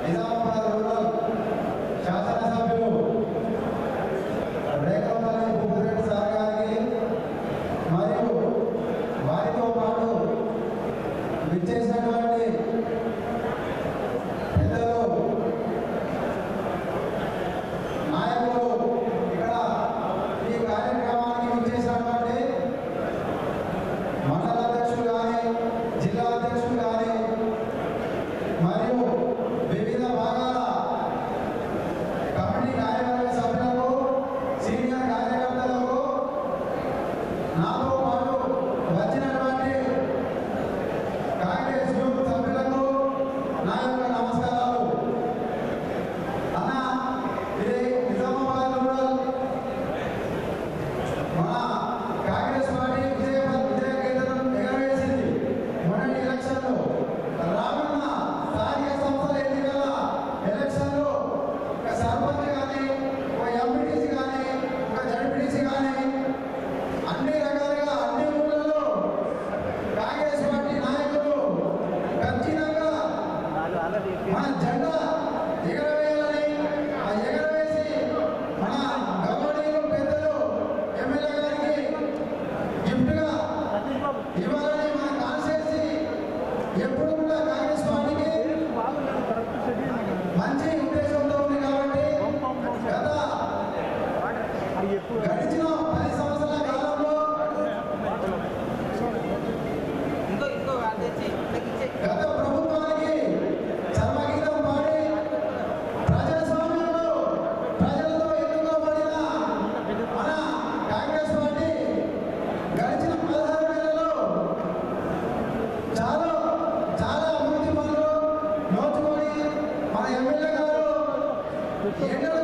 Nizamabad rural శాసనసభ్యులు Rekhapalli భూపిరెడ్డి sir గారికి మరియు వారితో పాటు విచ్చేసినటువంటి పెద్దలు నాయకులు ఇక్కడ ఈ కార్యక్రమానికి విచ్చేసినటువంటి మండల అధ్యక్షులు కానీ జిల్లా అధ్యక్షులు కానీ మరియు వివిధ భాగాల కమిటీ కార్యవర్గ సభ్యులకు సీనియర్ కార్యకర్తలకు నాతో పాటు వచ్చినటువంటి కాంగ్రెస్ యూత్ సభ్యులకు నా యొక్క నమస్కారాలు. అన్న ఇది నిజామాబాద్ రూరల్ మన కాంగ్రెస్ పార్టీ విజయకేతనం ఎగరవేసింది. మొన్నటి ఎలక్షన్లో రానున్న స్థానిక సంస్థల ఎన్నికల ఎలక్షన్లో ఒక సర్పంచ్ కానీ ఒక ఎంపీటీసీ కానీ ఒక జడ్పీటీసీ కానీ అన్ని రకాలుగా అన్ని ఊళ్ళలో కాంగ్రెస్ పార్టీ నాయకులు ఖచ్చితంగా మన జెండా ఎగరవేయాలని ఆ ఎగరవేసి మన గవర్నీయులు పెద్దలు ఎమ్మెల్యే గారికి గిఫ్ట్గా ఇవ్వాలని మన కాన్స్టిట్యూన్సీ ఎప్పుడు కూడా కాంగ్రెస్ పార్టీకి మంచి ఉద్దేశంతో ఉంది. కాబట్టి గడిచిన 10 సంవత్సరాల కాలంలో గత ప్రభుత్వానికి చర్మగీతం పాడి ప్రజాస్వామ్యంలో ప్రజలతో ఎన్నుకోబడిన మన కాంగ్రెస్ పార్టీ గడిచిన 16 నెలల్లో చాలా అభివృద్ధి పనులు నోచుకొని మన ఎమ్మెల్యే గారు ఎన్నడూ